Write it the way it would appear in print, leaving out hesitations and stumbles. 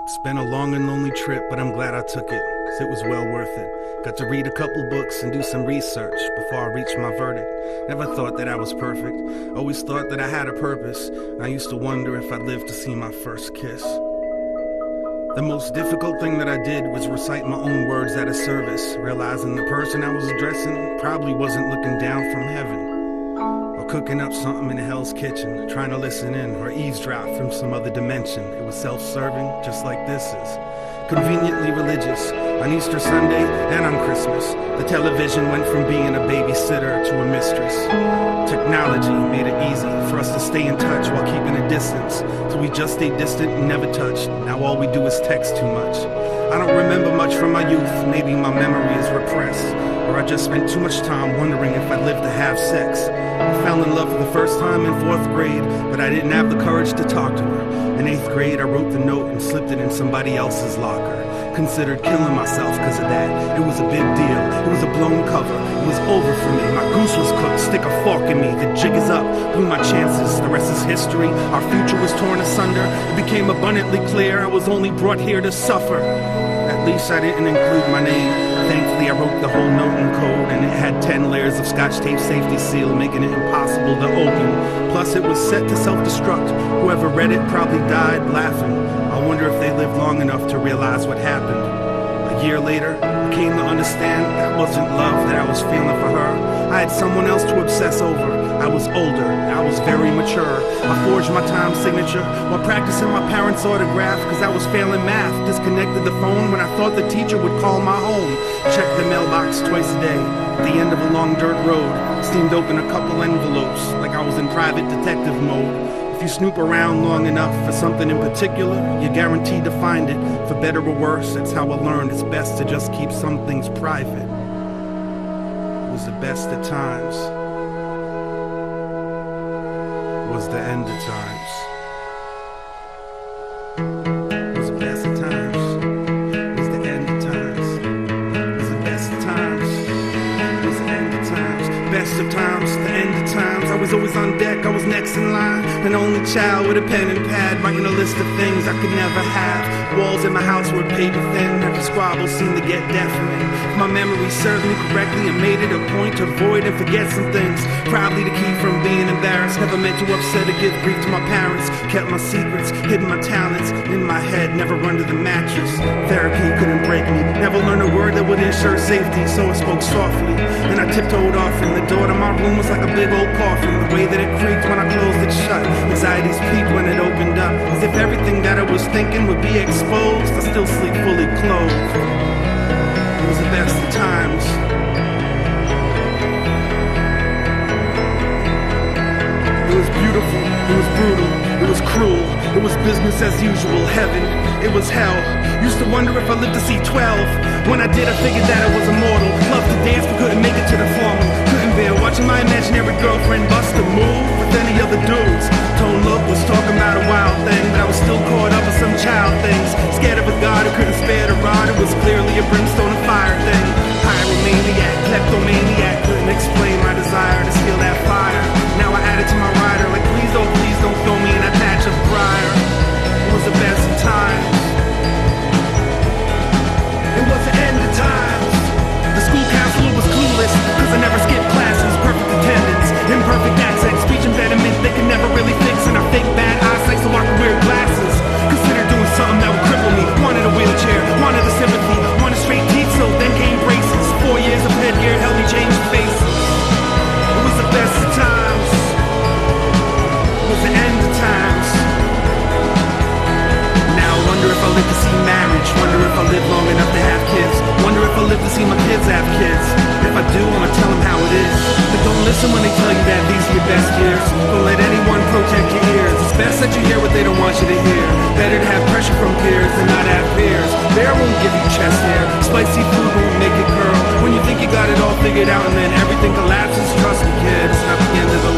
It's been a long and lonely trip, but I'm glad I took it, cause it was well worth it. Got to read a couple books and do some research before I reached my verdict. Never thought that I was perfect, always thought that I had a purpose. I used to wonder if I'd live to see my first kiss. The most difficult thing that I did was recite my own words at a service, realizing the person I was addressing probably wasn't looking down from heaven, or cooking up something in hell's kitchen, trying to listen in or eavesdrop from some other dimension. It was self-serving, just like this is. Conveniently religious, on Easter Sunday and on Christmas, the television went from being a babysitter to a mistress. Technology made it easy for us to stay in touch while keeping a distance, so we just stayed distant and never touched. Now all we do is text too much. I don't remember much from my youth, maybe my memory is repressed, or I just spent too much time wondering if I'd live to have sex. I fell in love for the first time in 4th grade, but I didn't have the courage to talk to her. In 8th grade, I wrote the note and slipped it in somebody else's locker. Considered killing myself because of that. It was a big deal, it was a blown cover. It was over for me, my goose was cooked. Stick a fork in me, the jig is up. Blew my chances, the rest is history. Our future was torn asunder. It became abundantly clear I was only brought here to suffer. At least I didn't include my name. Thankfully I wrote the whole note in code, and it had 10 layers of scotch tape safety seal, making it impossible to open. Plus it was set to self-destruct. Whoever read it probably died laughing. I wonder if they lived long enough to realize what happened. A year later, I came to understand that wasn't love that I was feeling for her. I had someone else to obsess over. I was older, I was very mature. I forged my time signature while practicing my parents' autograph, cause I was failing math. Disconnected the phone when I thought the teacher would call my home. Checked the mailbox twice a day. At the end of a long dirt road, steamed open a couple envelopes like I was in private detective mode. If you snoop around long enough for something in particular, you're guaranteed to find it. For better or worse, that's how I learned it's best to just keep some things private. It was the best of times. It was the end of times. It was the best of times. It was the end of times. It was the best of times. It was the end of times. Best of times, the end of times. I was always on deck, I was next in line. An only child with a pen and pad, writing a list of things I could never have. Walls in my house were paper thin, every squabble seemed to get deafening. My memory served me correctly and made it a point to avoid and forget some things, probably to keep from being embarrassed. Never meant to upset or give grief to my parents. Kept my secrets, hidden my talents in my head, never under the mattress. Therapy couldn't break me, never learned a word that would ensure safety, so I spoke softly. Then I tiptoed off, and the door to my room was like a big old coffin. The way that it creaked when I closed it shut, anxieties peaked when it opened up, as if everything that I was thinking would be exposed. I still sleep fully clothed. It was the best of times. It was beautiful, it was brutal, it was cruel, it was business as usual, heaven, it was hell. Used to wonder if I lived to see 12. When I did, I figured that I was immortal. Loved to dance but couldn't make it to the formal. Couldn't bear watching my imaginary girlfriend bust a move with any other dudes. Tone Look was talking about a wild thing, but I was still caught up in some child things. Scared of a god who couldn't spare the rod. It was clearly a brimstone and fire thing. Pyromaniac, kleptomaniac, couldn't explain my desire to steal that fire. Now I add it to my rider, like please don't throw me in that patch of briar. It was the best of times. It was the end of times. The school counselor was clueless, cause I never skipped classes. Perfect attendance, imperfect accent, speech impediment they could never really fix. And I fake bad eyesight so I could wear glasses. Consider doing something that would cripple me. Wanted a wheelchair, wanted the sympathy, wanted straight teeth, so then came braces. 4 years of headgear helped me change faces. It was the best of times. It was the end of times. Now I wonder if I live to see marriage. Wonder if I live long enough to have kids. Wonder if I live to see my kids have kids. If I do, I'ma tell them how it is. But don't listen when they tell you that these are your best years. Don't let anyone protect your ears. It's best that you hear what they don't want you to hear. Better to have pressure from peers than not have fears. Bear won't give you chest hair. Spicy food won't make it curl. When you think you got it all figured out and then everything collapses, trust me kid, it's not the end of the